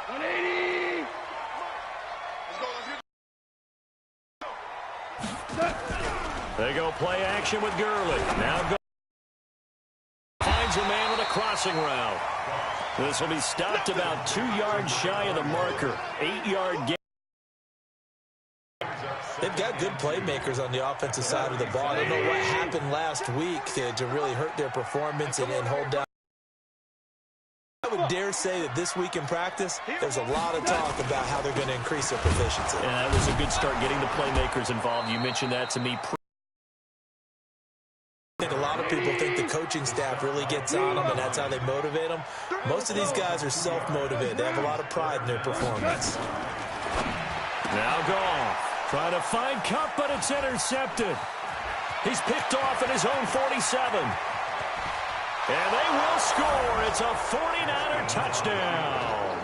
180. They go play action with Gurley. Now go. Finds a man with a crossing route. This will be stopped about 2 yards shy of the marker. 8-yard gain. They've got good playmakers on the offensive side of the ball. I don't know what happened last week to really hurt their performance and hold down. I would dare say that this week in practice, there's a lot of talk about how they're going to increase their proficiency. And that was a good start getting the playmakers involved. You mentioned that to me. I think a lot of people think the coaching staff really gets on them, and that's how they motivate them. Most of these guys are self-motivated. They have a lot of pride in their performance. Now Goff. Trying to find Cup, but it's intercepted. He's picked off at his own 47. And they will score. It's a 49er touchdown.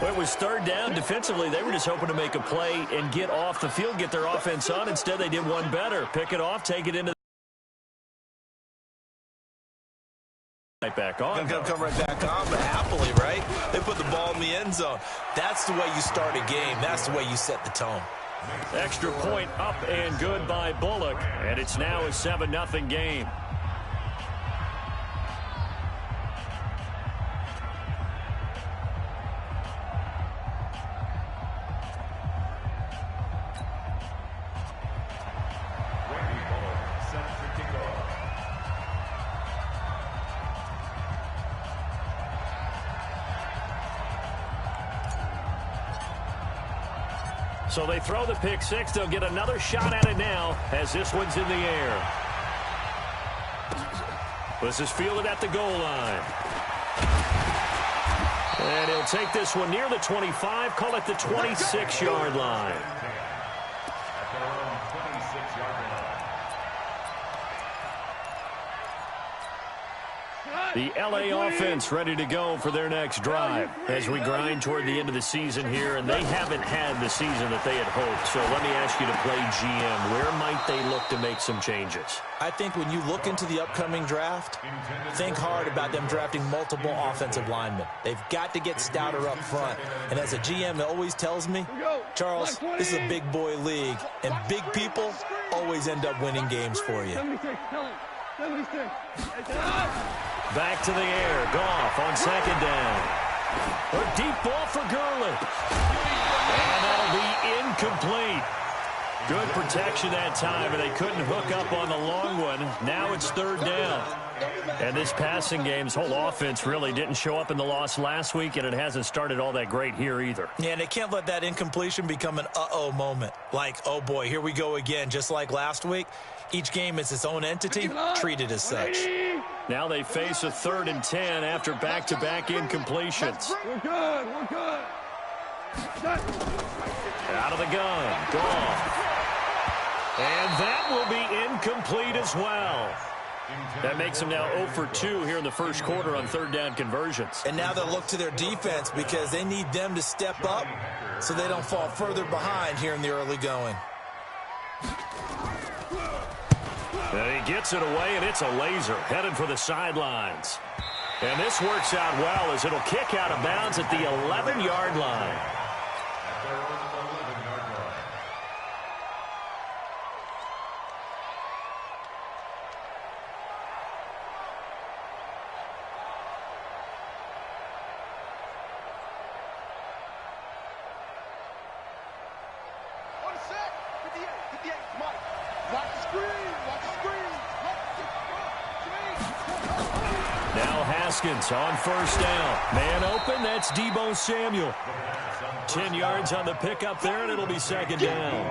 Well, it was third down. Defensively, they were just hoping to make a play and get off the field, get their offense on. Instead, they did one better. Pick it off, take it into the right back on. Come right back on, but happily, right? They put the ball in the end zone. That's the way you start a game. That's the way you set the tone. Extra point up and good by Bullock. And it's now a 7-0 game. So they throw the pick six. They'll get another shot at it now as this one's in the air. This is fielded at the goal line. And he'll take this one near the 25, call it the 26-yard line. The L.A. offense ready to go for their next drive as we grind toward the end of the season here, and they haven't had the season that they had hoped. So let me ask you to play GM. Where might they look to make some changes? I think when you look into the upcoming draft, think hard about them drafting multiple offensive linemen. They've got to get stouter up front. And as a GM, it always tells me, Charles, this is a big boy league, and big people always end up winning games for you. Back to the air. Goff on second down. A deep ball for Gurley. And that'll be incomplete. Good protection that time, and they couldn't hook up on the long one. Now it's third down. And this passing game's whole offense really didn't show up in the loss last week, and it hasn't started all that great here either. Yeah, and they can't let that incompletion become an uh-oh moment. Like, oh boy, here we go again, just like last week. Each game is its own entity, treated as such. Now they face a 3rd and 10 after back-to-back incompletions. We're good. We're good. Out of the gun. Goff. And that will be incomplete as well. That makes them now 0 for 2 here in the first quarter on third down conversions. And now they'll look to their defense because they need them to step up so they don't fall further behind here in the early going. And he gets it away, and it's a laser headed for the sidelines. And this works out well as it'll kick out of bounds at the 11-yard line. On first down. Man open, that's Deebo Samuel. 10 yards on the pickup there, and it'll be second down.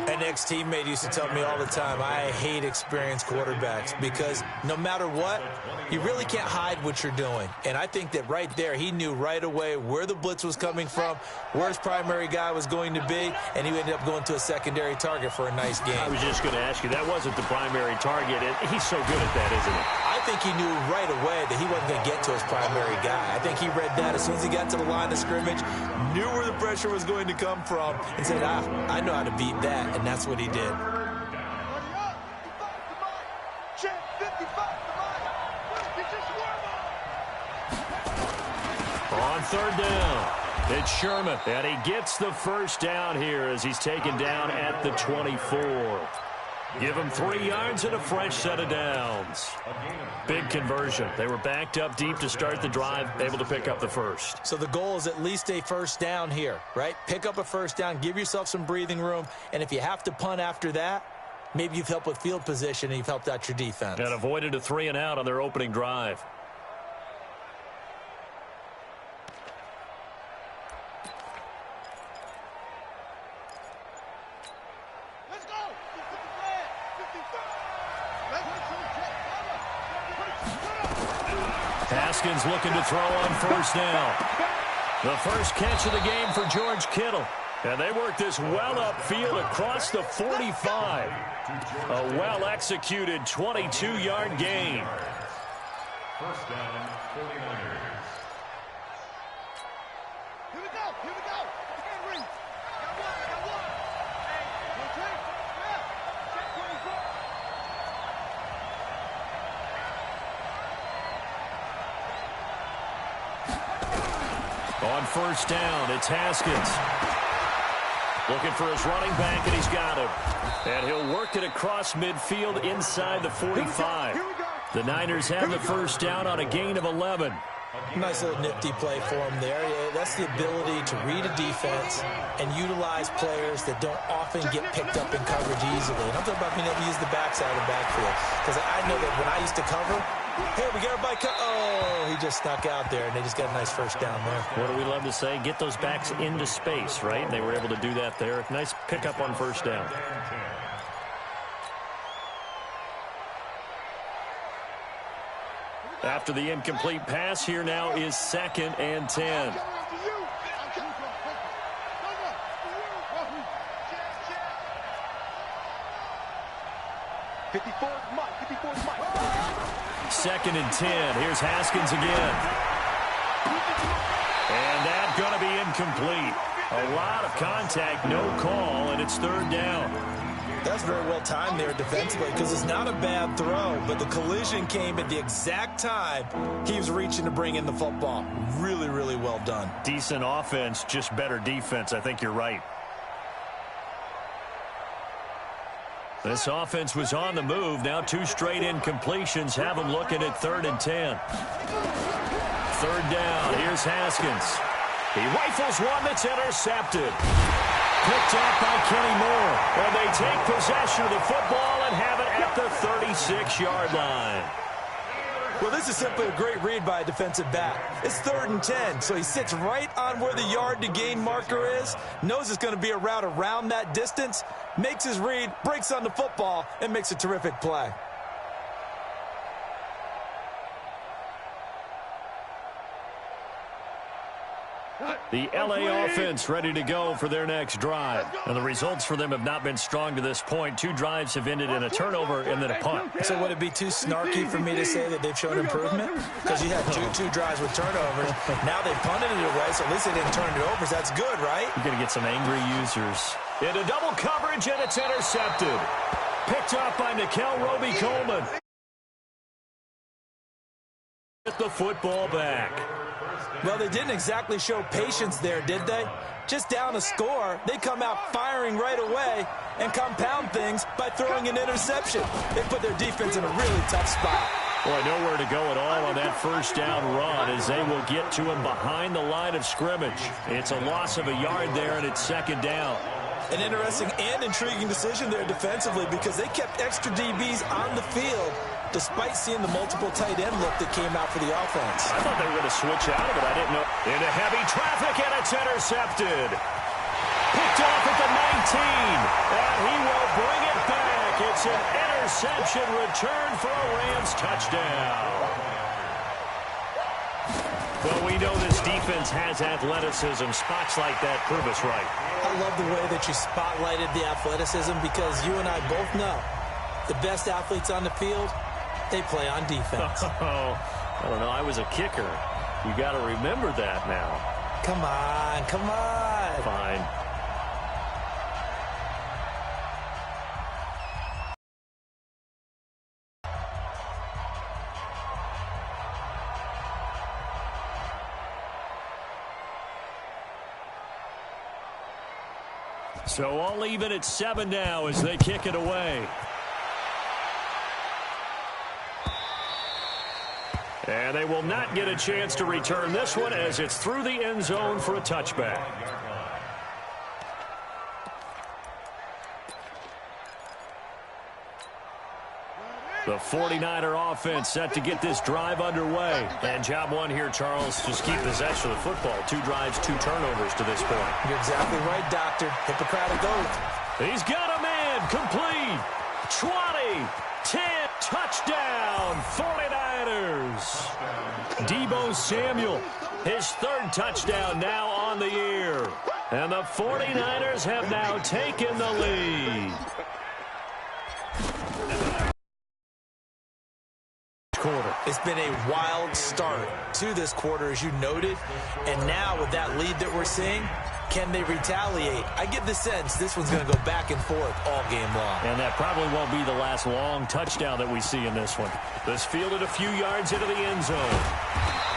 An ex-teammate used to tell me all the time, I hate experienced quarterbacks because no matter what, you really can't hide what you're doing. And I think that right there, he knew right away where the blitz was coming from, where his primary guy was going to be, and he ended up going to a secondary target for a nice game. I was just going to ask you, that wasn't the primary target. He's so good at that, isn't he? I think he knew right away that he wasn't going to get to his primary guy. I think he read that as soon as he got to the line of scrimmage, knew where the pressure was going to come from, and said, I know how to beat that, and that's what he did. On third down, it's Sherman, and he gets the first down here as he's taken down at the 24. Give him 3 yards and a fresh set of downs. Big conversion. They were backed up deep to start the drive, able to pick up the first. So the goal is at least a first down here, right? Pick up a first down, give yourself some breathing room, and if you have to punt after that, maybe you've helped with field position and you've helped out your defense. And avoided a 3 and out on their opening drive. Haskins looking to throw on first down. The first catch of the game for George Kittle. And they work this well upfield across the 45. A well-executed 22-yard gain. First down, 49ers. Here we go. Again, Reed. Got one. Check 24. On first down, it's Haskins. Looking for his running back, and he's got him. And he'll work it across midfield inside the 45. The Niners have the first down on a gain of 11. Nice little nifty play for him there. That's the ability to read a defense and utilize players that don't often get picked up in coverage easily. And I'm talking about being able to use the backside of the backfield. Because I know that when I used to cover, hey, we got everybody oh, he just snuck out there, and they just got a nice first down there. What do we love to say? Get those backs into space, right? And they were able to do that there. Nice pickup on first down. After the incomplete pass, here now is 2nd and 10. Second and 10. Here's Haskins again. And that's going to be incomplete. A lot of contact, no call, and it's 3rd down. That's very well timed there defensively because it's not a bad throw, but the collision came at the exact time he was reaching to bring in the football. Really, really well done. Decent offense, just better defense. I think you're right. This offense was on the move. Now 2 straight incompletions have them looking at 3rd and 10. 3rd down. Here's Haskins. He rifles one that's intercepted. Picked up by Kenny Moore. And they take possession of the football and have it at the 36-yard line. Well, this is simply a great read by a defensive back. It's 3rd and 10, so he sits right on where the yard-to-gain marker is, knows it's going to be a route around that distance, makes his read, breaks on the football, and makes a terrific play. The L.A. offense ready to go for their next drive. And the results for them have not been strong to this point. 2 drives have ended in a turnover and then a punt. So would it be too snarky for me to say that they've shown improvement? Because you had two drives with turnovers. Now they punted it away, so at least they didn't turn it over. So that's good, right? You're going to get some angry users. Into double coverage, and it's intercepted. Picked up by Nikel Roby-Coleman. Get the football back. Well, they didn't exactly show patience there, did they? Just down a score, they come out firing right away and compound things by throwing an interception. They put their defense in a really tough spot. Boy, nowhere to go at all on that first down run as they will get to him behind the line of scrimmage. It's a loss of a yard there, and it's 2nd down. An interesting and intriguing decision there defensively because they kept extra DBs on the field despite seeing the multiple tight end look that came out for the offense. I thought they were going to switch out of it. I didn't know. Into heavy traffic, and it's intercepted. Picked off at the 19, and he will bring it back. It's an interception return for a Rams touchdown. Well, we know this defense has athleticism. Spots like that prove us right. I love the way that you spotlighted the athleticism because you and I both know the best athletes on the field, they play on defense. Oh, I don't know. I was a kicker. You got to remember that now. Come on, come on. Fine. So all even at 7 now as they kick it away. And they will not get a chance to return this one as it's through the end zone for a touchback. The 49er offense set to get this drive underway. And job one here, Charles, just keep possession of the football. 2 drives, 2 turnovers to this point. You're exactly right, Doctor. Hippocratic oath. He's got a man. Complete. 20, 10, touchdown, 49ers. Deebo Samuel, his 3rd touchdown now on the year. And the 49ers have now taken the lead. Quarter. It's been a wild start to this quarter, as you noted. And now with that lead that we're seeing, can they retaliate? I get the sense this one's going to go back and forth all game long. And that probably won't be the last long touchdown that we see in this one. This fielded a few yards into the end zone.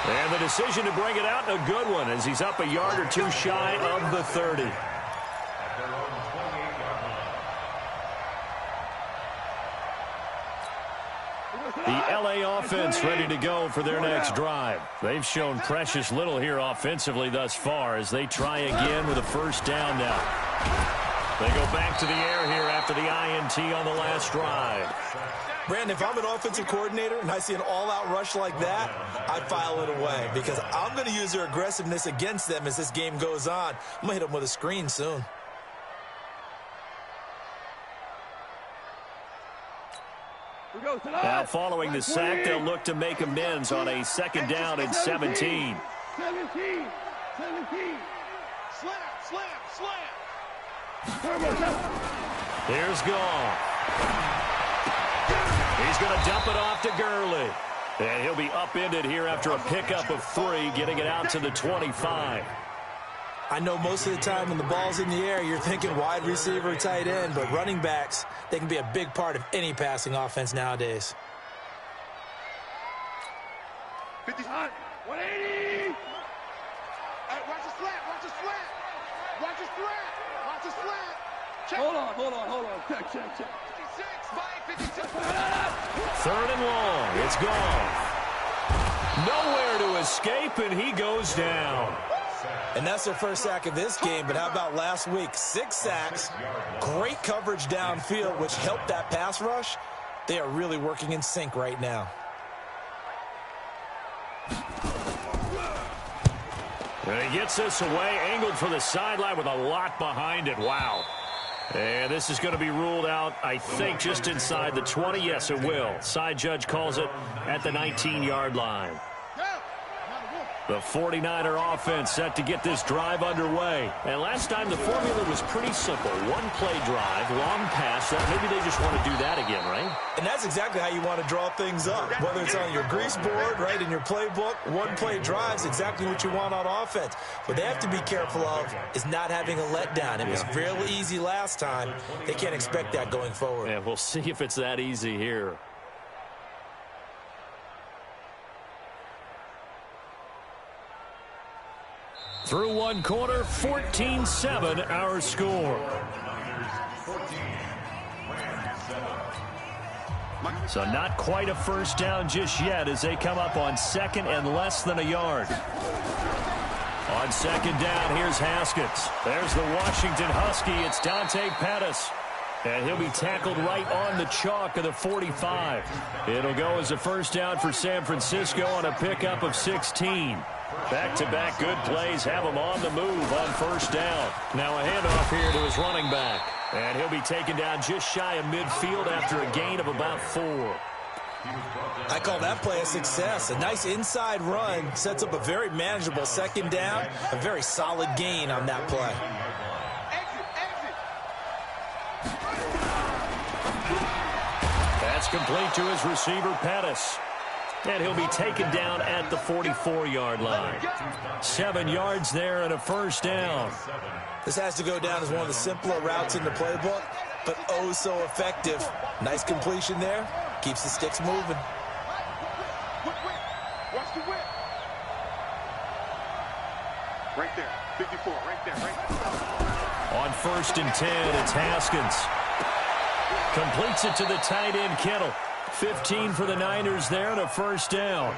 And the decision to bring it out, a good one, as he's up a yard or 2 shy of the 30. The LA offense ready to go for their next drive. They've shown precious little here offensively thus far as they try again with a first down now. They go back to the air here after the INT on the last drive. Brandon, if I'm an offensive coordinator and I see an all-out rush like that, I file it away because I'm going to use their aggressiveness against them as this game goes on. I'm going to hit them with a screen soon. Now following the sack, they'll look to make amends on a 2nd down and 17. 17. Slam. Here's Goff. He's going to dump it off to Gurley. And he'll be upended here after a pickup of 3, getting it out to the 25. I know most of the time when the ball's in the air, you're thinking wide receiver, tight end, but running backs, they can be a big part of any passing offense nowadays. 50, 180. Hey, watch the slant. Watch the slant. Check. Hold on. Check. 56, 5, 56. 3rd and long. It's gone. Nowhere to escape, and he goes down. And that's their first sack of this game, but how about last week? 6 sacks, great coverage downfield, which helped that pass rush. They are really working in sync right now. And he gets this away, angled for the sideline with a lot behind it. Wow. And this is going to be ruled out, I think, just inside the 20. Yes, it will. Side judge calls it at the 19-yard line. The 49er offense set to get this drive underway. And last time the formula was pretty simple. 1-play drive, long pass. Maybe they just want to do that again, right? And that's exactly how you want to draw things up. Whether it's on your grease board, right, in your playbook, 1-play drive's exactly what you want on offense. What they have to be careful of is not having a letdown. It was real easy last time. They can't expect that going forward. Yeah, we'll see if it's that easy here. Through 1 quarter, 14-7 our score. So not quite a first down just yet as they come up on 2nd and less than a yard. On 2nd down, here's Haskins. There's the Washington Husky. It's Dante Pettis. And he'll be tackled right on the chalk of the 45. It'll go as a first down for San Francisco on a pickup of 16. Back-to-back good plays have him on the move on first down. Now a handoff here to his running back. And he'll be taken down just shy of midfield after a gain of about 4. I call that play a success. A nice inside run sets up a very manageable 2nd down. A very solid gain on that play. That's complete to his receiver, Pettis. And he'll be taken down at the 44-yard line. 7 yards there and a first down. This has to go down as one of the simpler routes in the playbook, but oh so effective. Nice completion there. Keeps the sticks moving. Watch the whip. Right there. 54. Right there. On 1st and 10, it's Haskins. Completes it to the tight end, Kittle. 15 for the Niners there and a first down.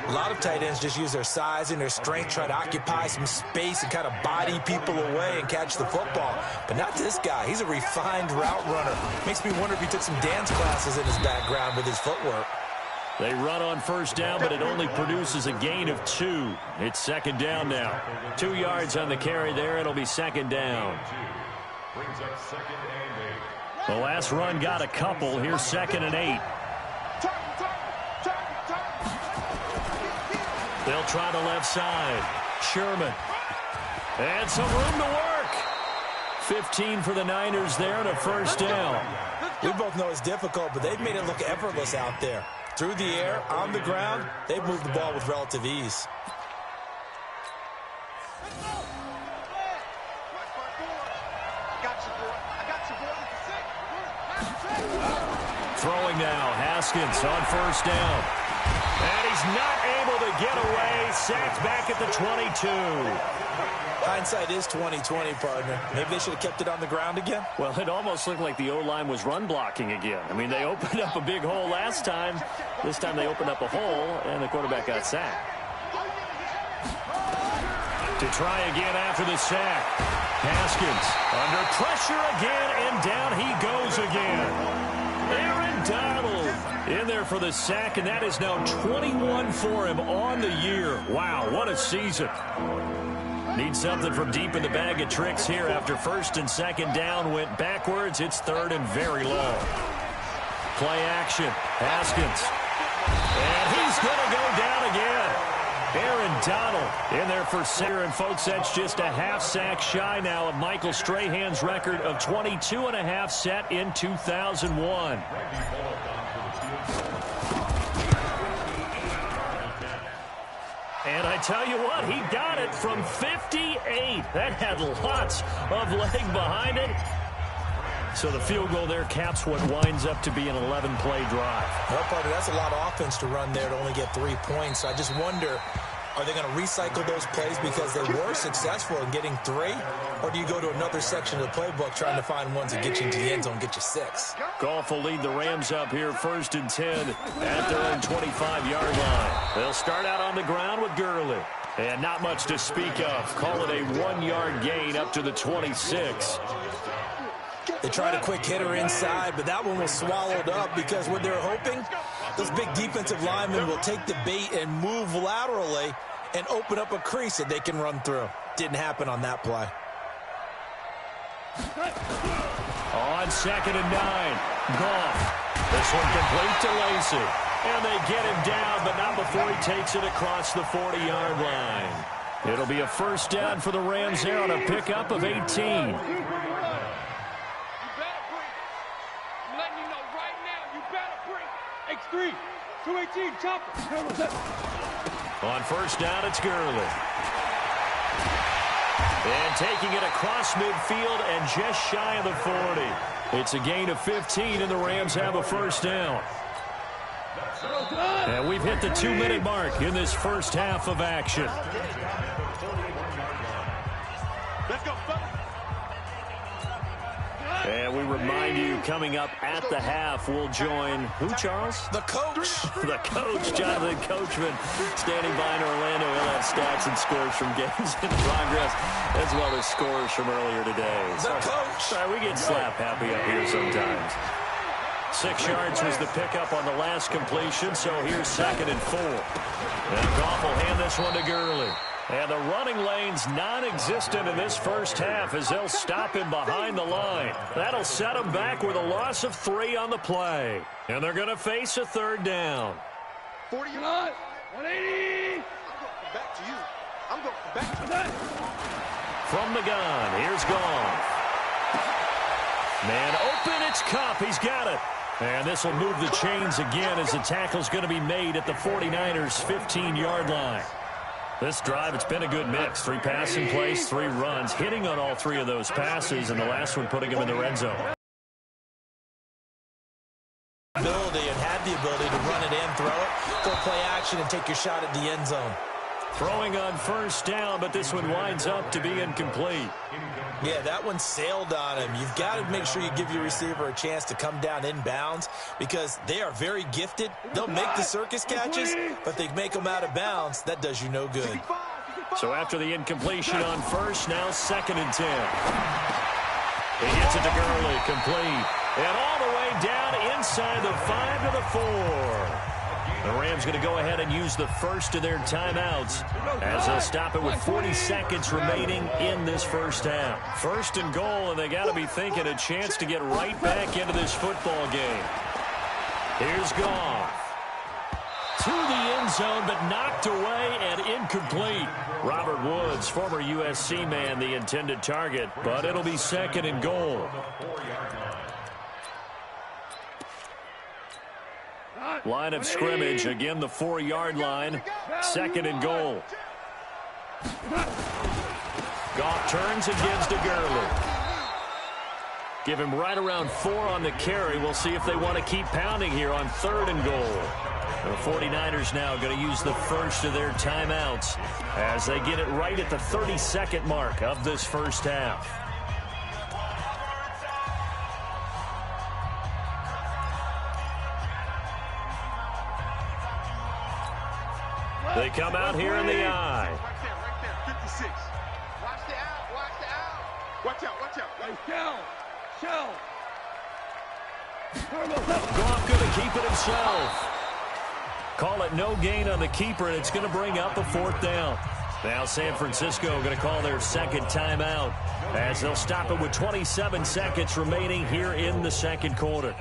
A lot of tight ends just use their size and their strength, try to occupy some space and kind of body people away and catch the football. But not this guy. He's a refined route runner. Makes me wonder if he took some dance classes in his background with his footwork. They run on first down, but it only produces a gain of 2. It's second down now. 2 yards on the carry there. It'll be second down. The last run got a couple. Here's 2nd and 8. They'll try the left side. Sherman. And some room to work. 15 for the Niners there and a first down. We both know it's difficult, but they've made it look effortless out there. Through the air, on the ground, they've moved the ball with relative ease. Throwing now, Haskins on first down. And he's not able to get away. Sacked back at the 22. Hindsight is 20/20, partner. Maybe they should have kept it on the ground again. Well, it almost looked like the O-line was run blocking again. I mean, they opened up a big hole last time. This time they opened up a hole, and the quarterback got sacked. To try again after the sack. Haskins under pressure again, and down he goes again. Aaron Donald in there for the sack, and that is now 21 for him on the year. Wow, what a season. Need something from deep in the bag of tricks here after 1st and 2nd down went backwards. It's 3rd and very long. Play action. Haskins. And he's going to go down again. Aaron Donald in there for center. And, folks, that's just a half sack shy now of Michael Strahan's record of 22.5 set in 2001. And I tell you what, he got it from 58. That had lots of leg behind it. So the field goal there caps what winds up to be an 11-play drive. Well, partner, that's a lot of offense to run there to only get 3 points. I just wonder, are they going to recycle those plays because they were successful in getting 3? Or do you go to another section of the playbook trying to find ones that get you into the end zone and get you 6? Goff will lead the Rams up here 1st and 10 at their own 25-yard line. They'll start out on the ground with Gurley. And not much to speak of. Call it a 1-yard gain up to the 26. They tried a quick hitter inside, but that one was swallowed up because what they're hoping, those big defensive linemen will take the bait and move laterally and open up a crease that they can run through. Didn't happen on that play. On 2nd and 9, Goff. This one complete to Lacy. And they get him down, but not before he takes it across the 40-yard line. It'll be a first down for the Rams there on a pickup of 18. X3, 218, chopper. On first down, it's Gurley. And taking it across midfield and just shy of the 40. It's a gain of 15, and the Rams have a first down. And we've hit the 2-minute mark in this first half of action. Let's go, fellas. And we remind you, coming up at the half, we'll join who, Charles? The coach. The coach, Jonathan Coachman, standing by in Orlando. He'll have stats and scores from games in progress, as well as scores from earlier today. The coach. Sorry, we get slap happy up here sometimes. 6 yards was the pickup on the last completion, so here's 2nd and 4. And Goff will hand this one to Gurley. And the running lane's non-existent in this first half as they'll stop him behind the line. That'll set him back with a loss of 3 on the play. And they're going to face a 3rd down. 40 yards, 180. Back to you. I'm going back to that. From the gun, here's Goff. Man open, it's Kupp. He's got it. And this will move the chains again as the tackle's going to be made at the 49ers' 15-yard line. This drive, it's been a good mix. 3 passing plays, 3 runs, hitting on all 3 of those passes, and the last one putting him in the red zone. Ability and had the ability to run it in, throw it, go play action, and take your shot at the end zone. Throwing on first down, but this one winds up to be incomplete. Yeah, that one sailed on him. You've got to make sure you give your receiver a chance to come down inbounds because they are very gifted. They'll make the circus catches, but they make them out of bounds. That does you no good. So after the incompletion on first, now 2nd and 10. He gets it to Gurley, complete. And all the way down inside the 5 to the 4. The Rams going to go ahead and use the first of their timeouts as they'll stop it with 40 seconds remaining in this first half. 1st and goal, and they got to be thinking a chance to get right back into this football game. Here's Goff. To the end zone, but knocked away and incomplete. Robert Woods, former USC man, the intended target, but it'll be 2nd and goal. Line of scrimmage, again the 4-yard line. 2nd and goal. Goff turns and gives to Gurley. Give him right around 4 on the carry. We'll see if they want to keep pounding here on 3rd and goal. The 49ers now going to use the first of their timeouts as they get it right at the 30-second mark of this first half. They come out here in the eye. Right there, 56. Watch the out, watch the out. Watch out. Goff going to keep it himself. Call it no gain on the keeper, and it's going to bring up the 4th down. Now San Francisco going to call their 2nd timeout as they'll stop it with 27 seconds remaining here in the 2nd quarter.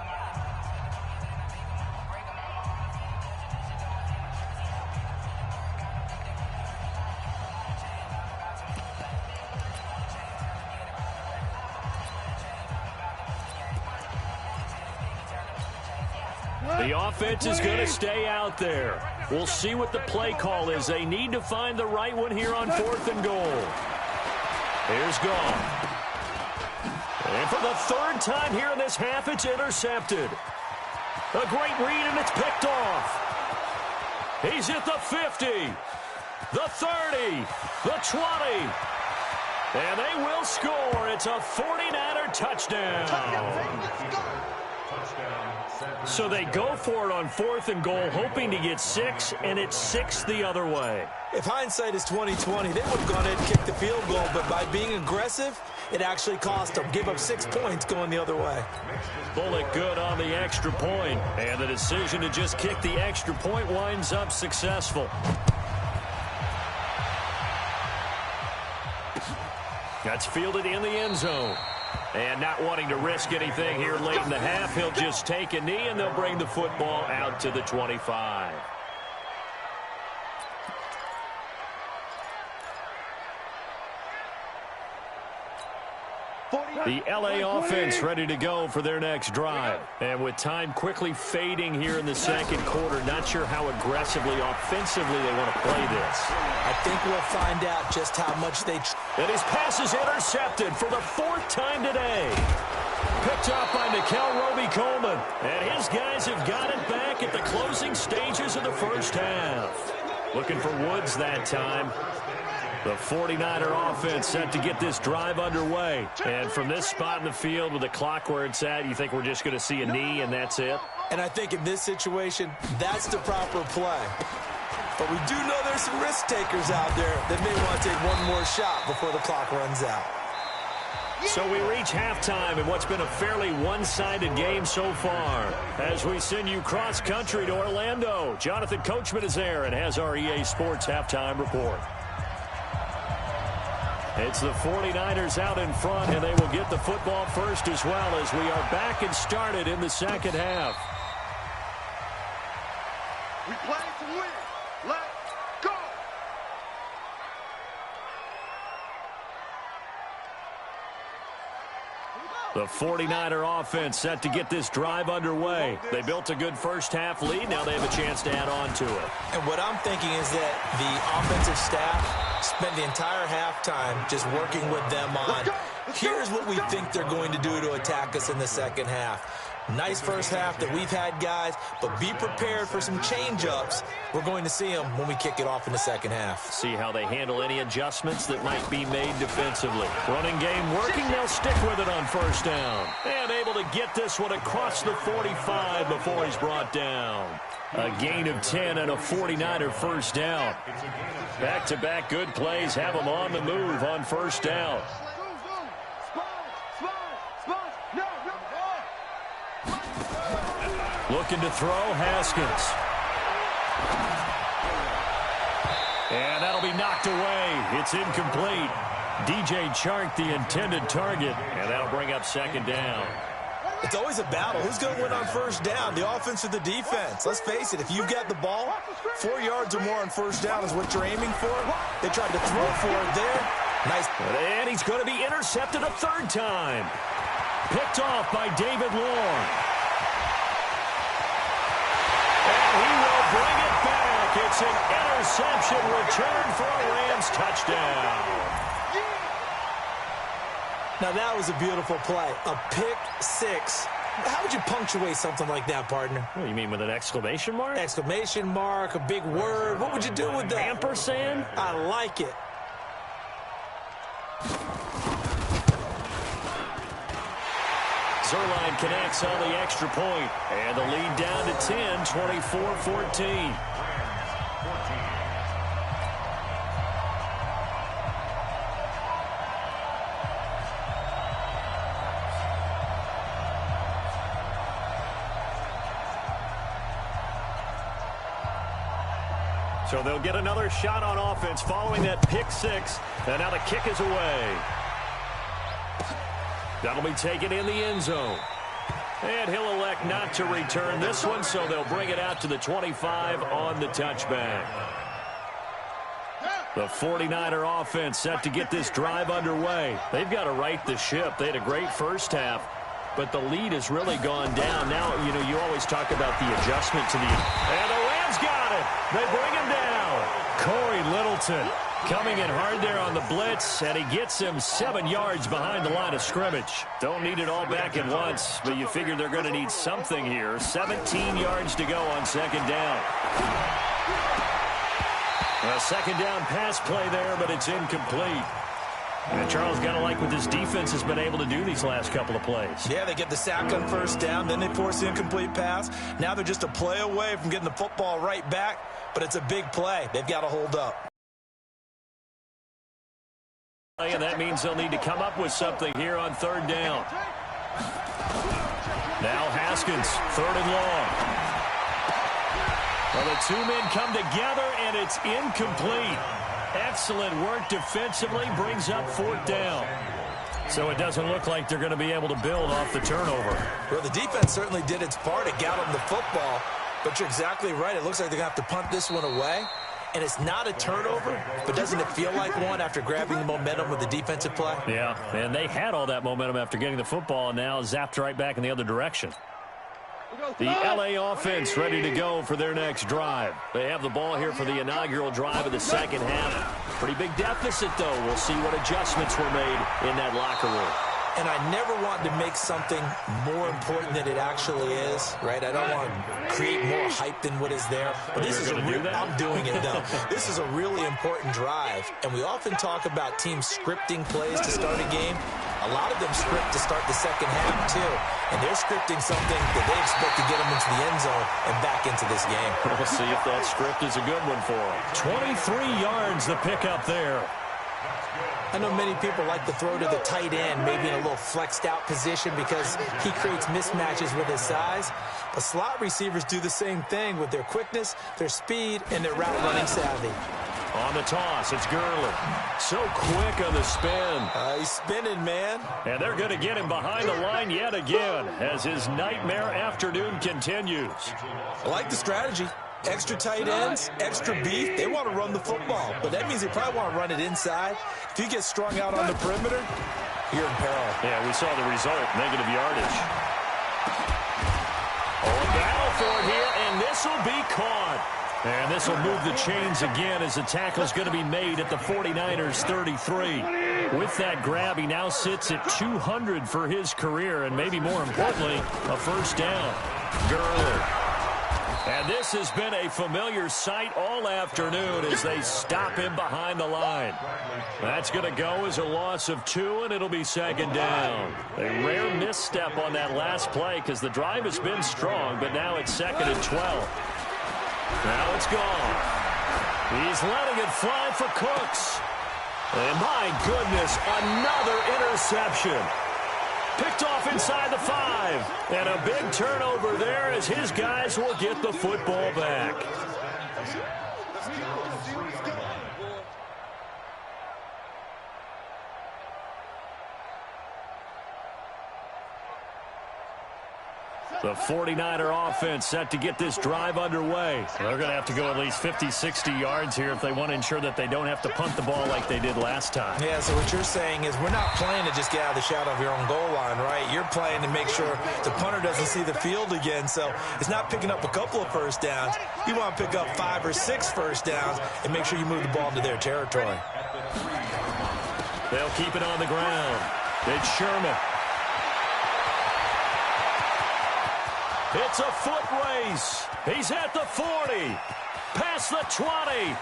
The offense is going to stay out there. We'll see what the play call is. They need to find the right one here on 4th and goal. Here's Goff. And for the 3rd time here in this half, it's intercepted. A great read, and it's picked off. He's at the 50, the 30, the 20. And they will score. It's a 49er touchdown. So they go for it on 4th and goal, hoping to get 6, and it's 6 the other way. If hindsight is 20/20, they would have gone ahead and kicked the field goal, but by being aggressive, it actually cost them. Give up 6 points going the other way. Bullock good on the extra point, and the decision to just kick the extra point winds up successful. That's fielded in the end zone. And not wanting to risk anything here late in the half, he'll just take a knee, and they'll bring the football out to the 25. The LA offense ready to go for their next drive. And with time quickly fading here in the 2nd quarter, not sure how aggressively, offensively they want to play this. I think we'll find out just how much they... And his pass is intercepted for the 4th time today. Picked up by Nickel Roby-Coleman. And his guys have got it back at the closing stages of the first half. Looking for Woods that time. The 49er offense set to get this drive underway. And from this spot in the field with the clock where it's at, you think we're just going to see a knee and that's it? And I think in this situation, that's the proper play. But we do know there's some risk takers out there that may want to take one more shot before the clock runs out. So we reach halftime in what's been a fairly one-sided game so far. As we send you cross-country to Orlando, Jonathan Coachman is there and has our EA Sports halftime report. It's the 49ers out in front, and they will get the football first as well as we are back and started in the 2nd half. We play to win. Let's go. The 49er offense set to get this drive underway. They built a good first half lead. Now they have a chance to add on to it. And what I'm thinking is that the offensive staff spent the entire halftime just working with them on, here's what we think they're going to do to attack us in the 2nd half. Nice first half that we've had, guys, but be prepared for some change-ups. We're going to see them when we kick it off in the second half. See how they handle any adjustments that might be made defensively. Running game working. They'll stick with it on first down. And able to get this one across the 45 before he's brought down. A gain of 10 and a 49er first down. Back-to-back good plays have them on the move on first down. Looking to throw, Haskins. And that'll be knocked away. It's incomplete. DJ Chark, the intended target, and that'll bring up second down. It's always a battle. Who's going to win on first down, the offense or the defense? Let's face it, if you've got the ball, 4 yards or more on first down is what you're aiming for. They tried to throw for it there. Nice. And he's going to be intercepted a third time. Picked off by David Long. And he will bring it back. It's an interception return for a Rams touchdown. Now, that was a beautiful play. A pick six. How would you punctuate something like that, partner? What do you mean, with an exclamation mark? Exclamation mark, a big word. What would you do with that? Ampersand? I like it. Zerline connects on the extra point. And the lead down to 10, 24-14. So they'll get another shot on offense following that pick six. And now the kick is away. That'll be taken in the end zone. And he'll elect not to return this one, so they'll bring it out to the 25 on the touchback. The 49er offense set to get this drive underway. They've got to right the ship. They had a great first half, but the lead has really gone down. Now, you know, you always talk about the adjustment to the... And the Rams got it. They bring him down. Corey Littleton coming in hard there on the blitz, and he gets him 7 yards behind the line of scrimmage. Don't need it all back at once, but you figure they're going to need something here. 17 yards to go on second down. A second down pass play there, but it's incomplete. And Charles, got to like what this defense has been able to do these last couple of plays. Yeah, they get the sack on first down, then they force the incomplete pass. Now they're just a play away from getting the football right back, but it's a big play. They've got to hold up. And that means they'll need to come up with something here on third down. Now Haskins, third and long. Well, the two men come together, and it's incomplete. Excellent work defensively, brings up fourth down. So it doesn't look like they're going to be able to build off the turnover. Well, the defense certainly did its part. It got them the football, but you're exactly right. It looks like they're going to have to punt this one away. And it's not a turnover, but doesn't it feel like one after grabbing the momentum with the defensive play? Yeah, and they had all that momentum after getting the football, and now zapped right back in the other direction. The LA offense ready to go for their next drive. They have the ball here for the inaugural drive of the second half. Pretty big deficit, though. We'll see what adjustments were made in that locker room. And I never want to make something more important than it actually is, right? I don't want to create more hype than what is there. But this is a real, I'm doing it, though. This is a really important drive. And we often talk about teams scripting plays to start a game. A lot of them script to start the second half, too. And they're scripting something that they expect to get them into the end zone and back into this game. We'll see if that script is a good one for them. 23 yards the pickup there. I know many people like to throw to the tight end, maybe in a little flexed out position because he creates mismatches with his size. But slot receivers do the same thing with their quickness, their speed, and their route running savvy. On the toss, it's Gurley. So quick on the spin. He's spinning, man. And they're going to get him behind the line yet again as his nightmare afternoon continues. I like the strategy. Extra tight ends, extra beef. They want to run the football, but that means they probably want to run it inside. If you get strung out on the perimeter, you're in peril. Yeah, we saw the result, negative yardage. Oh, a battle for it here, and this will be caught. And this will move the chains again as the tackle is going to be made at the 49ers 33. With that grab, he now sits at 200 for his career, and maybe more importantly, a first down. Gurley. And this has been a familiar sight all afternoon as they stop him behind the line. That's going to go as a loss of 2, and it'll be second down. A rare misstep on that last play because the drive has been strong, but now it's second and 12. Now it's gone. He's letting it fly for Cooks. And my goodness, another interception. Picked off inside the 5. And a big turnover there as his guys will get the football back. The 49er offense set to get this drive underway. They're going to have to go at least 50, 60 yards here if they want to ensure that they don't have to punt the ball like they did last time. Yeah, so what you're saying is we're not playing to just get out of the shadow of your own goal line, right? You're playing to make sure the punter doesn't see the field again. So it's not picking up a couple of first downs. You want to pick up 5 or 6 first downs and make sure you move the ball into their territory. They'll keep it on the ground. It's Sherman. It's a foot race. He's at the 40. Past the 20.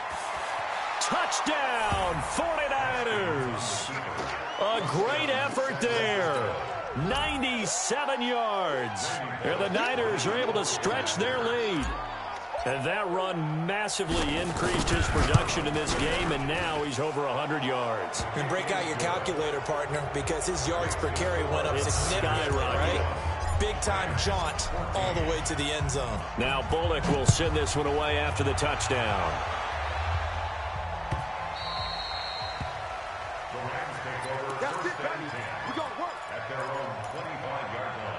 Touchdown, 49ers. A great effort there. 97 yards. And the Niners are able to stretch their lead. And that run massively increased his production in this game, and now he's over 100 yards. And break out your calculator, partner, because his yards per carry went up significantly, right? Big-time jaunt all the way to the end zone. Now Bullock will send this one away after the touchdown. That's it, baby. We're going to work. At their own 25-yard line.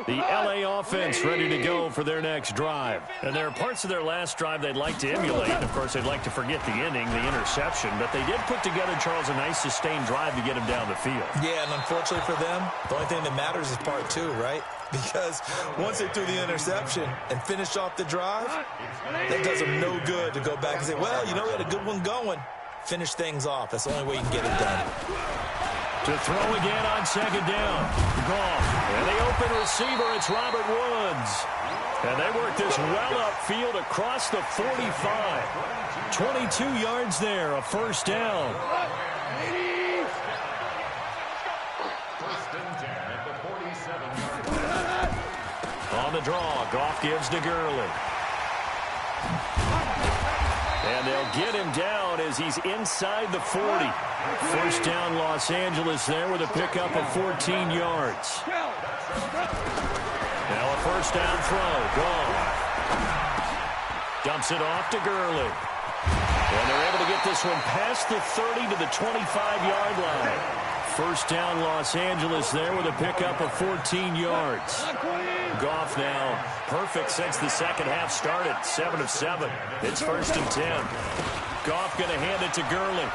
The LA offense ready to go for their next drive. And there are parts of their last drive they'd like to emulate. Of course, they'd like to forget the ending, the interception. But they did put together, Charles, a nice sustained drive to get him down the field. Yeah, and unfortunately for them, the only thing that matters is part 2, right? Because once they threw the interception and finished off the drive, that does them no good to go back and say, well, you know, we had a good one going. Finish things off. That's the only way you can get it done. To throw again on second down. Goff. And the open receiver, it's Robert Woods. And they work this well upfield across the 45. 22 yards there, a first down. On the draw, Goff gives to Gurley. And they'll get him down as he's inside the 40. First down, Los Angeles there with a pickup of 14 yards. Now a first down throw. Goff dumps it off to Gurley. And they're able to get this one past the 30 to the 25-yard line. First down, Los Angeles there with a pickup of 14 yards. Goff now perfect since the second half started. 7 of 7. It's first and 10. Goff going to hand it to Gurley.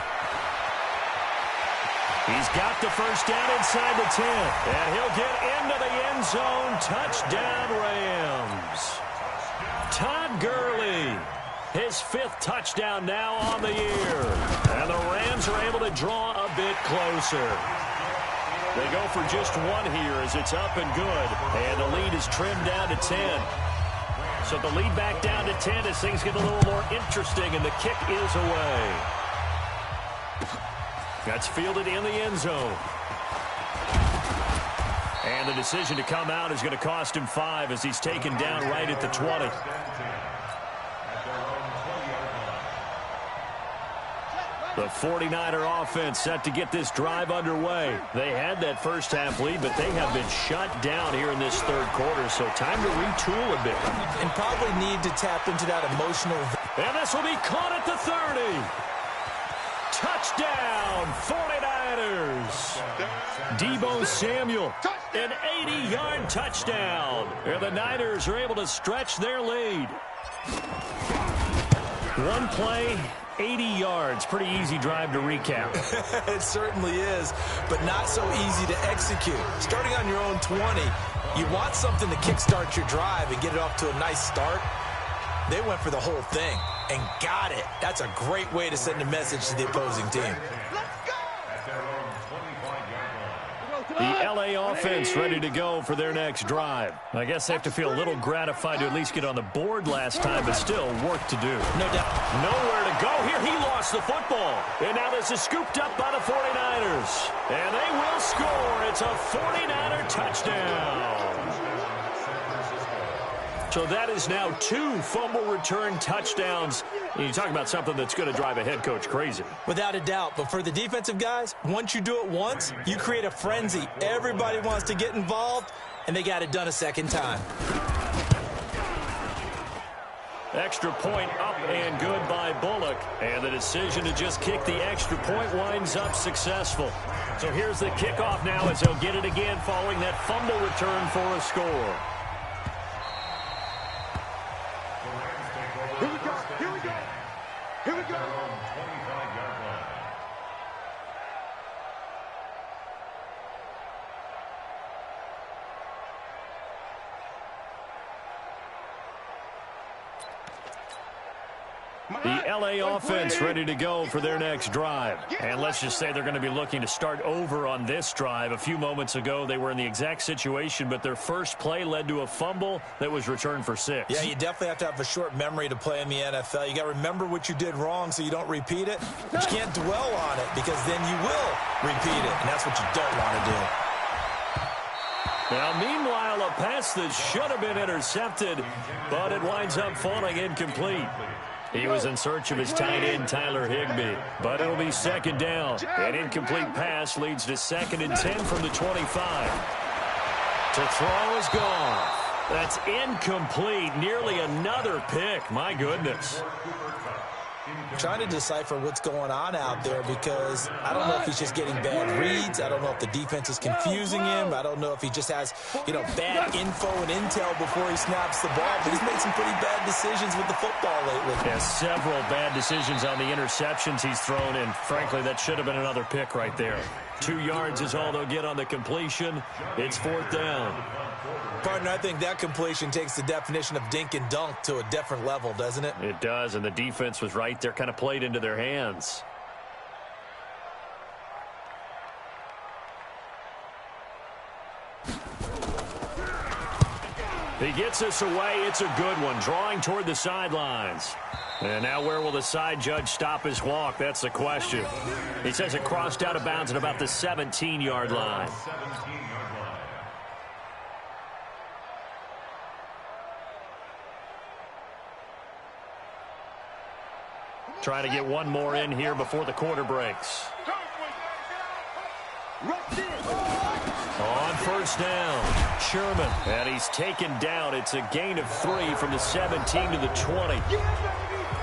He's got the first down inside the 10. And he'll get into the end zone. Touchdown, Rams. Todd Gurley. His 5th touchdown now on the year. And the Rams are able to draw a bit closer. They go for just 1 here as it's up and good. And the lead is trimmed down to 10. So the lead back down to 10 as things get a little more interesting, and the kick is away. That's fielded in the end zone. And the decision to come out is going to cost him 5 as he's taken down right at the 20. The 49er offense set to get this drive underway. They had that first half lead, but they have been shut down here in this third quarter, so time to retool a bit. And probably need to tap into that emotional. And this will be caught at the 30. Touchdown, 49ers. Deebo Samuel, an 80-yard touchdown. And the Niners are able to stretch their lead. One play, 80 yards. Pretty easy drive to recap. It certainly is, but not so easy to execute. Starting on your own 20, you want something to kickstart your drive and get it off to a nice start. They went for the whole thing. and got it. That's a great way to send a message to the opposing team. The L.A. offense ready to go for their next drive. I guess they have to feel a little gratified to at least get on the board last time, but still work to do. No doubt. Nowhere to go here. He lost the football. And now this is scooped up by the 49ers. And they will score. It's a 49er touchdown. So that is now 2 fumble return touchdowns. You talk about something that's going to drive a head coach crazy. Without a doubt. But for the defensive guys, once you do it once, you create a frenzy. Everybody wants to get involved, and they got it done a second time. Extra point up and good by Bullock. And the decision to just kick the extra point winds up successful. So here's the kickoff now as he'll get it again following that fumble return for a score. Here we go. Here we go. Here we go. The L.A. offense ready to go for their next drive. And let's just say they're going to be looking to start over on this drive. A few moments ago, they were in the exact situation, but their first play led to a fumble that was returned for 6. Yeah, you definitely have to have a short memory to play in the NFL. You got to remember what you did wrong so you don't repeat it. But you can't dwell on it because then you will repeat it, and that's what you don't want to do. Now, meanwhile, a pass that should have been intercepted, but it winds up falling incomplete. He was in search of his tight end, Tyler Higbee. But it'll be second down. An incomplete pass leads to 2nd and 10 from the 25. To throw is gone. That's incomplete. Nearly another pick. My goodness. Trying to decipher what's going on out there because I don't know if he's just getting bad reads. I don't know if the defense is confusing him. I don't know if he just has, bad info and intel before he snaps the ball. But he's made some pretty bad decisions with the football lately. Yeah, several bad decisions on the interceptions he's thrown, and frankly, that should have been another pick right there. 2 yards is all they'll get on the completion. It's 4th down. Partner, I think that completion takes the definition of dink and dunk to a different level, doesn't it? It does, and the defense was right there, kind of played into their hands. He gets us away. It's a good one, drawing toward the sidelines. And now where will the side judge stop his walk? That's the question. He says it crossed out of bounds at about the 17-yard line. Trying to get one more in here before the quarter breaks. On first down, Sherman. And he's taken down. It's a gain of 3 from the 17 to the 20.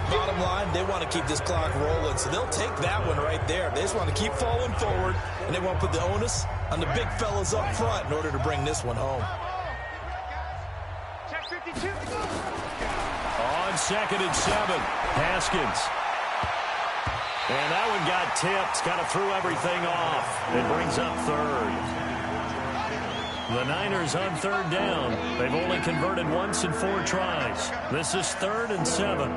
Bottom line, they want to keep this clock rolling, so they'll take that one right there. They just want to keep falling forward, and they want to put the onus on the big fellas up front in order to bring this one home. On 2nd and 7, Haskins. And that one got tipped, kind of threw everything off. It brings up 3rd. The Niners on 3rd down. They've only converted once in 4 tries. This is 3rd and 7.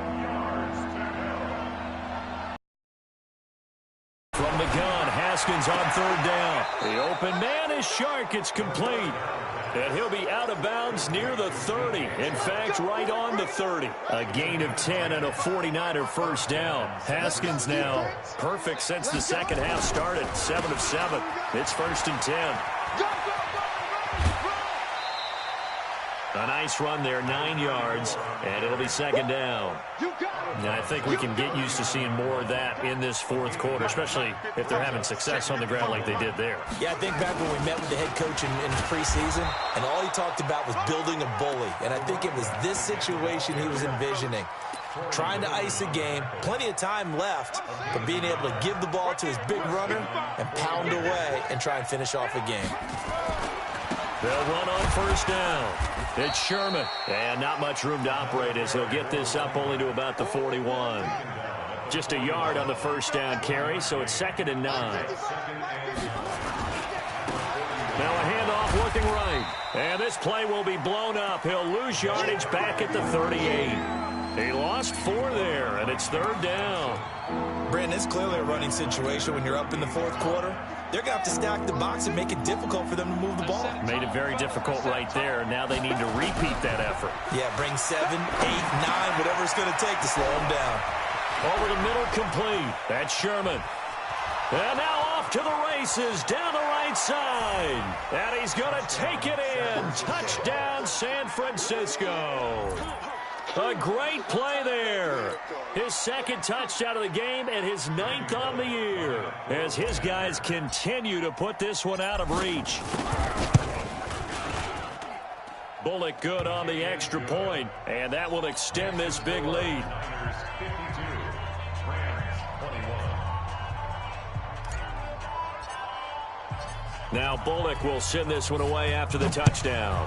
From the gun, Haskins on 3rd down. The open man is Shark. It's complete. And he'll be out of bounds near the 30. In fact, right on the 30. A gain of 10 and a 49er first down. Haskins now perfect since the second half started. 7 of 7. It's 1st and 10. A nice run there, 9 yards, and it'll be 2nd down. Now, I think we can get used to seeing more of that in this 4th quarter, especially if they're having success on the ground like they did there. Yeah, I think back when we met with the head coach in preseason, and all he talked about was building a bully. And I think it was this situation he was envisioning. Trying to ice a game, plenty of time left, but being able to give the ball to his big runner and pound away and try and finish off a game. They'll run on first down. It's Sherman. And not much room to operate as he'll get this up only to about the 41. Just a yard on the first down carry, so it's 2nd and 9. Now a handoff looking right. And this play will be blown up. He'll lose yardage back at the 38. He lost 4 there, and it's 3rd down. Brandon, it's clearly a running situation when you're up in the 4th quarter. They're going to have to stack the box and make it difficult for them to move the ball. Made it very difficult right there. Now they need to repeat that effort. Yeah, bring 7, 8, 9, whatever it's going to take to slow them down. Over the middle, complete. That's Sherman. And now off to the races, down the right side. And he's going to take it in. Touchdown, San Francisco. A great play there. His 2nd touchdown of the game and his 9th on the year as his guys continue to put this one out of reach. Bullock good on the extra point, and that will extend this big lead. Now Bullock will send this one away after the touchdown.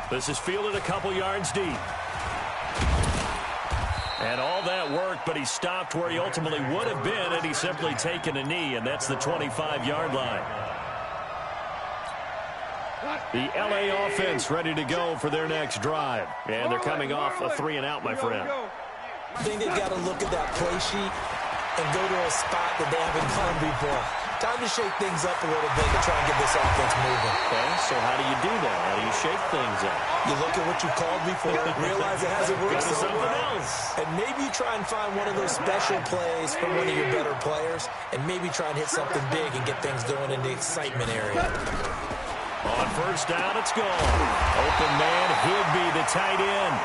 This is fielded a couple yards deep. And all that work, but he stopped where he ultimately would have been had he simply taken a knee, and that's the 25-yard line. The L.A. offense ready to go for their next drive. And they're coming off a 3-and-out, my friend. I think they've got to look at that play sheet and go to a spot that they haven't gone before. Time to shake things up a little bit to try and get this offense moving. Okay, so how do you do that? How do you shake things up? You look at what you called before, realize it hasn't worked so something well, else. and maybe you try and find one of those special plays from one of your better players, and maybe try and hit something big and get things going in the excitement area. On 1st down, it's gone. Open man, Higby, the tight end.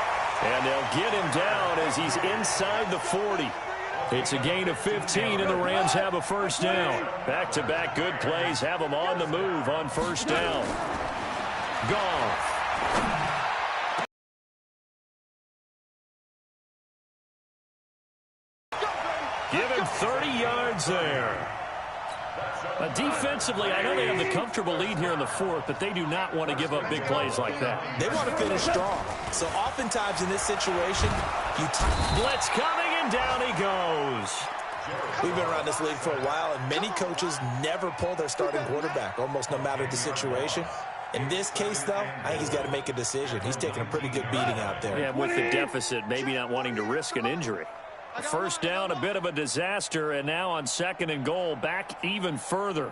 And they'll get him down as he's inside the 40. It's a gain of 15, and the Rams have a 1st down. Back-to-back good plays have them on the move on 1st down. Goff. Give him 30 yards there. Defensively, I know they have the comfortable lead here in the 4th, but they do not want to give up big plays like that. They want to finish strong. So oftentimes in this situation, blitz coming, and down he goes. We've been around this league for a while, and many coaches never pull their starting quarterback, almost no matter the situation. In this case, though, I think he's got to make a decision. He's taking a pretty good beating out there. Yeah, with the deficit, maybe not wanting to risk an injury. 1st down, a bit of a disaster, and now on 2nd and goal, back even further.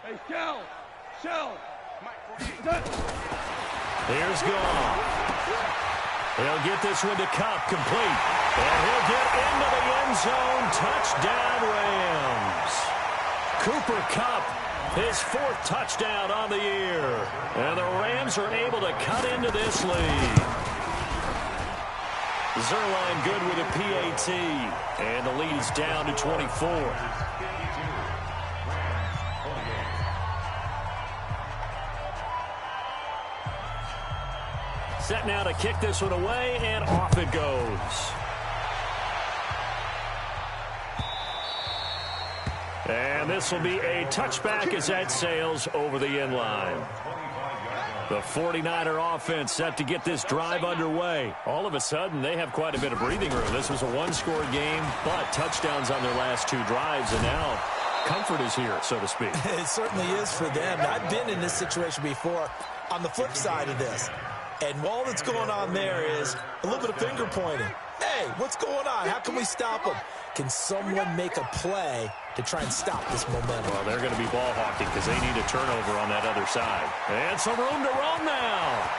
Hey, Shell. Here's Goff. He'll get this one to Kupp, complete. And he'll get into the end zone. Touchdown, Rams. Cooper Kupp, his 4th touchdown on the year. And the Rams are able to cut into this lead. Zerline good with a PAT, and the lead is down to 24. Set now to kick this one away, and off it goes. And this will be a touchback as that sails over the end line. The 49er offense set to get this drive underway. All of a sudden, they have quite a bit of breathing room. This was a one-score game, but touchdowns on their last 2 drives, and now comfort is here, so to speak. It certainly is for them. I've been in this situation before on the flip side of this. And all that's going on there is a little bit of finger pointing. Hey, what's going on? How can we stop them? Can someone make a play to try and stop this momentum? Well, they're going to be ball hawking because they need a turnover on that other side. And some room to run now.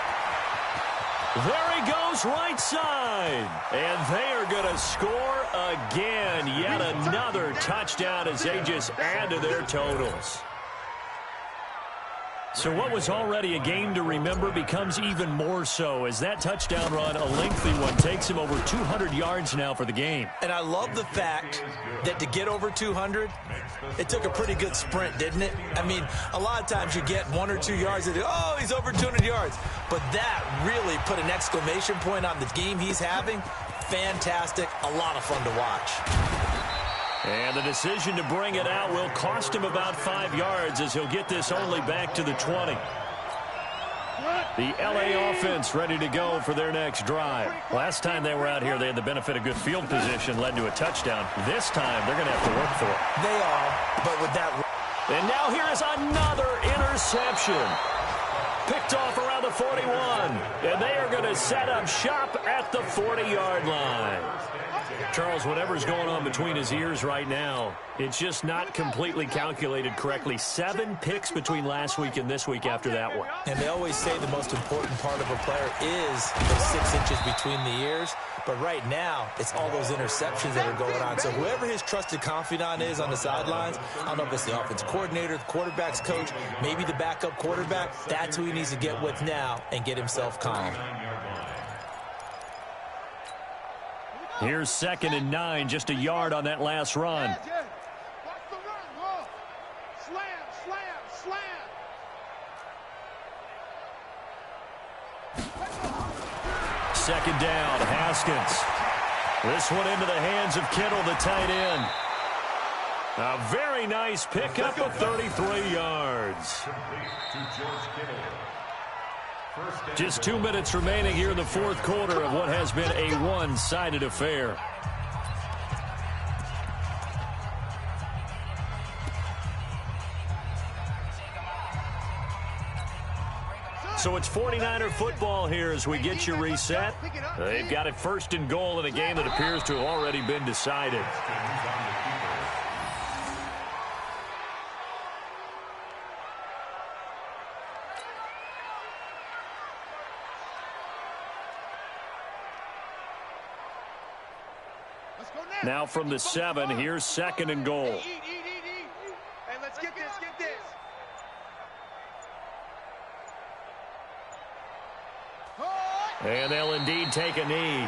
There he goes, right side. And they are going to score again. Yet another touchdown as they just add to their totals. So what was already a game to remember becomes even more so as that touchdown run, a lengthy one, takes him over 200 yards now for the game. And I love the fact that to get over 200, it took a pretty good sprint, didn't it? I mean, a lot of times you get 1 or 2 yards and oh, he's over 200 yards. But that really put an exclamation point on the game he's having. Fantastic. A lot of fun to watch. And the decision to bring it out will cost him about 5 yards as he'll get this only back to the 20. The L.A. offense ready to go for their next drive. Last time they were out here, they had the benefit of good field position, led to a touchdown. This time, they're going to have to work for it. They are, but with that... And now here is another interception. picked off around the 41. And they are going to set up shop at the 40-yard line. Charles, whatever's going on between his ears right now, it's just not completely calculated correctly. 7 picks between last week and this week after that one. And they always say the most important part of a player is those 6 inches between the ears. But right now, it's all those interceptions that are going on. So whoever his trusted confidant is on the sidelines, I don't know if it's the offensive coordinator, the quarterback's coach, maybe the backup quarterback, that's who he needs to get with now and get himself calm. Here's 2nd and 9, just a yard on that last run. Watch the run, slam, slam, slam. 2nd down, Haskins. This one into the hands of Kittle, the tight end. A very nice pickup of 33 yards. Just 2 minutes remaining here in the 4th quarter of what has been a one-sided affair. So it's 49er football here as we get you reset. They've got it 1st and goal in a game that appears to have already been decided. Now from the 7, here's 2nd and goal. Hey, let's get this, get this. And they'll indeed take a knee.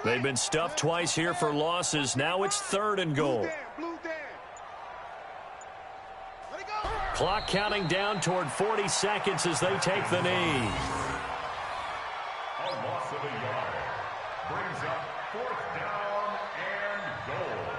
They've been stuffed twice here for losses. Now it's 3rd and goal. Clock counting down toward 40 seconds as they take the knee. A loss of a yard brings up 4th down and goal.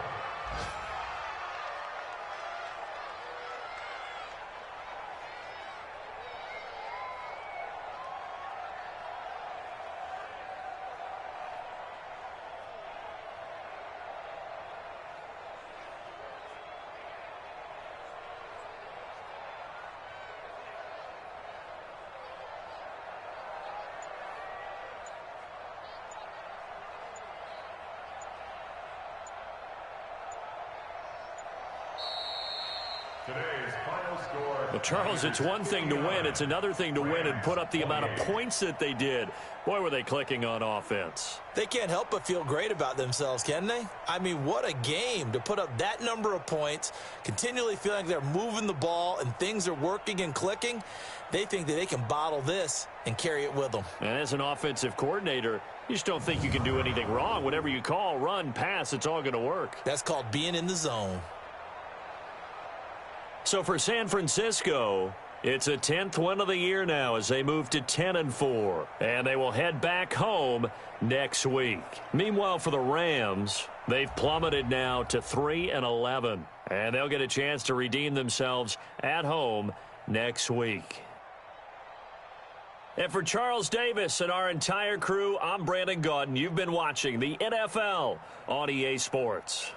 Today's final score. Well, Charles, it's one thing to win. It's another thing to win and put up the amount of points that they did. Boy, were they clicking on offense. They can't help but feel great about themselves, can they? I mean, what a game to put up that number of points, continually feeling like they're moving the ball and things are working and clicking. They think that they can bottle this and carry it with them. And as an offensive coordinator, you just don't think you can do anything wrong. Whatever you call, run, pass, it's all going to work. That's called being in the zone. So for San Francisco, it's a 10th win of the year now as they move to 10-4. And they will head back home next week. Meanwhile, for the Rams, they've plummeted now to 3-11. And they'll get a chance to redeem themselves at home next week. And for Charles Davis and our entire crew, I'm Brandon Gaudin. You've been watching the NFL on EA Sports.